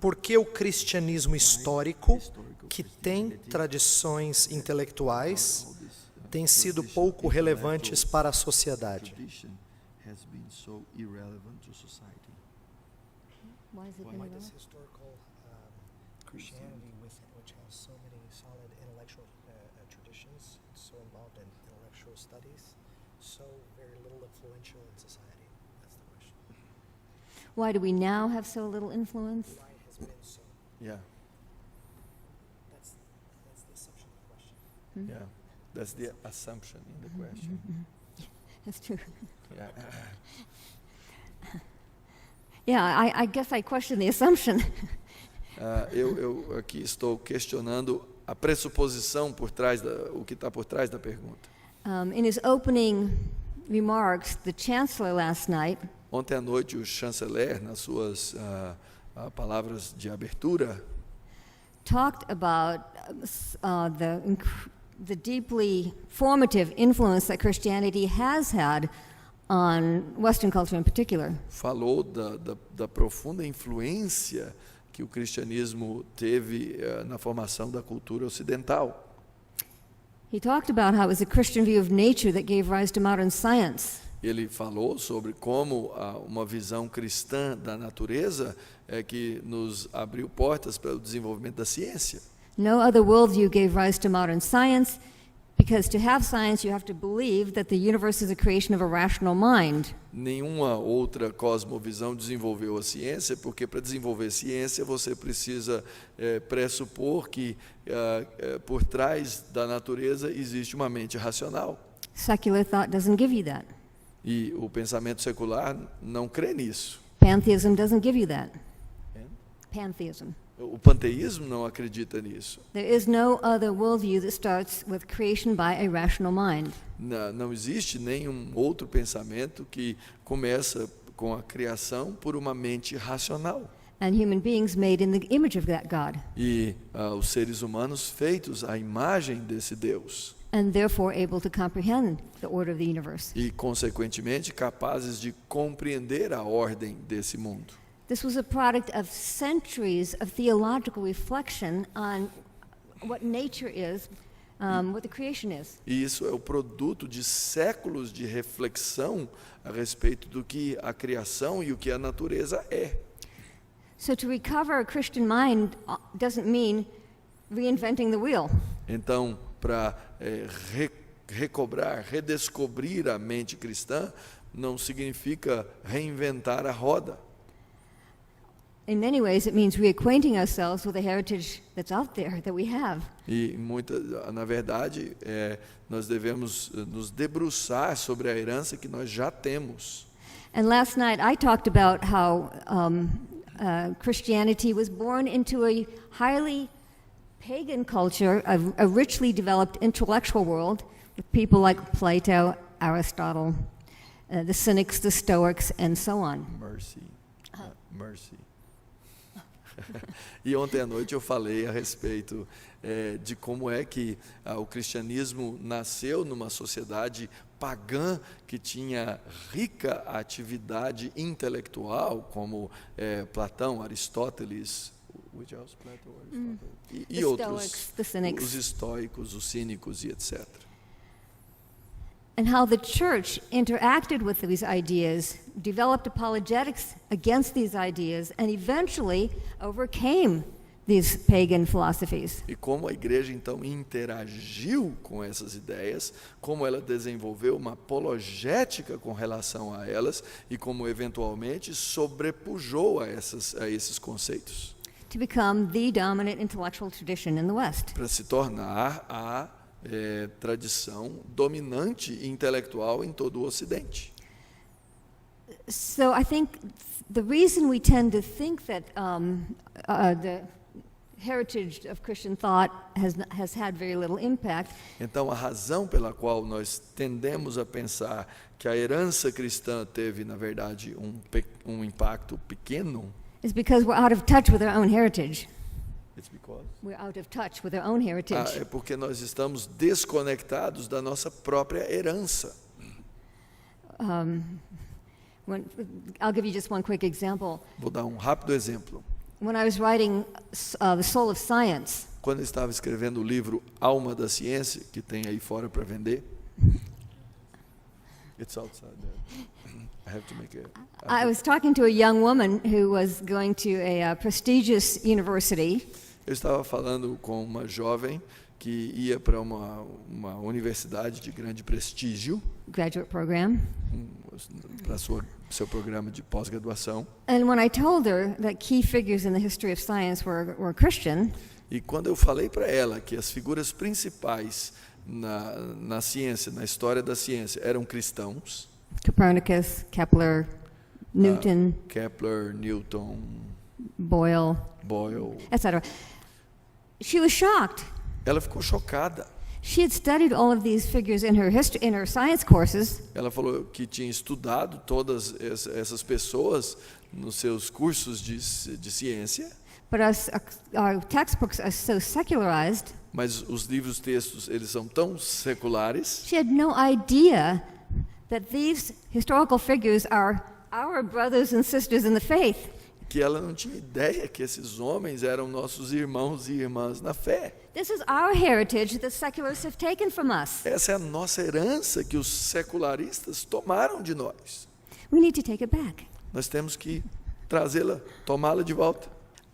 Por que o cristianismo histórico, que tem tradições intelectuais, tem sido pouco relevantes para a sociedade? Why is it Why irrelevant? does historical Christianity, which has so many solid intellectual traditions, so involved in intellectual studies, so very little influential in society? That's the question. Why do we now have so little influence? Why it has been so? Yeah, That's the assumption of the question. yeah. That's the assumption in the question. That's true. Yeah. Yeah, I guess I question the assumption. Eu aqui estou questionando a pressuposição por trás o que está por trás da pergunta. In his opening remarks, the chancellor last night Ontem à noite, o chanceler, nas suas palavras de abertura, talked about the deeply formative influence that Christianity has had on Western culture in particular. falou da profunda influência que o cristianismo teve na formação da cultura ocidental. He talked about how it was a Christian view of nature that gave rise to modern science. Ele falou sobre como uma visão cristã da natureza é que nos abriu portas para o desenvolvimento da ciência. No other worldview gave rise to modern science, because to have science you have to believe that the universe is a creation of a rational mind. Nenhuma outra cosmovisão desenvolveu a ciência, porque para desenvolver ciência você precisa pressupor que por trás da natureza existe uma mente racional. Secular thought doesn't give you that. E o pensamento secular não crê nisso. Pantheism doesn't give you that. Pantheism. O panteísmo não acredita nisso. There is no other worldview that starts with creation by a rational mind. Não existe nenhum outro pensamento que começa com a criação por uma mente racional. And human beings made in the image of that God, E os seres humanos feitos à imagem desse Deus. and therefore able to comprehend the order of the universe. E, consequentemente, capazes de compreender a ordem desse mundo. This was a product of centuries of theological reflection on what nature is, what the creation is. E isso é o produto de séculos de reflexão a respeito do que a criação e o que a natureza é. So to recover a Christian mind doesn't mean reinventing the wheel. Então, para recobrar, redescobrir a mente cristã, não significa reinventar a roda. In many ways, it means reacquainting ourselves with the heritage that's out there that we have. E na verdade, nós devemos nos debruçar sobre a herança que nós já temos. And last night, I talked about how Christianity was born into a highly pagan culture, a richly developed intellectual world with people like Plato, Aristotle, the Cynics, the Stoics, and so on. Mercy. Mercy. E ontem à noite eu falei a respeito de como é que o cristianismo nasceu numa sociedade pagã que tinha rica atividade intelectual, como Platão, Aristóteles, e outros, Stoics, the Cynics. os estoicos, os cínicos e etc. And how the church interacted with these ideas, developed apologetics against these ideas, and eventually overcame these pagan philosophies. E como a igreja então interagiu com essas ideias, como ela desenvolveu uma apologética com relação a elas e como eventualmente sobrepujou a esses conceitos. To become the dominant intellectual tradition in the West. Para se tornar a tradição dominante intelectual em todo o Ocidente. So I think the reason we tend to think that the heritage of Christian thought has had very little impact Então, a razão pela qual nós tendemos a pensar que a herança cristã teve, na verdade, um impacto pequeno, is because we're out of touch with our own heritage. it's because We're out of touch with our own heritage. é porque nós estamos desconectados da nossa própria herança. I'll give you just one quick example. Vou dar um rápido exemplo. When I was writing The Soul of Science, Quando eu estava escrevendo o livro Alma da Ciência, que tem aí fora para vender. It's outside there. I have to make it. I was talking to a young woman who was going to a prestigious university, Eu estava falando com uma jovem que ia para uma universidade de grande prestígio, graduate program. para seu programa de pós-graduação. And when I told her that key figures in the history of science were Christian, E quando eu falei para ela que as figuras principais na ciência, na história da ciência, eram cristãos, Copernicus, Kepler, Newton, Kepler, Newton, Boyle, Boyle, etc., she was shocked. ela ficou chocada. She had studied all of these figures in her science courses, Ela falou que tinha estudado todas essas pessoas nos seus cursos de ciência, but our textbooks are so secularized, mas os livros textos eles são tão seculares she had no idea that these historical figures are our brothers and sisters in the faith. que ela não tinha ideia que esses homens eram nossos irmãos e irmãs na fé. This is our heritage that secularists have taken from us. Essa é a nossa herança que os secularistas tomaram de nós. We need to take it back. Nós temos que trazê-la, tomá-la de volta.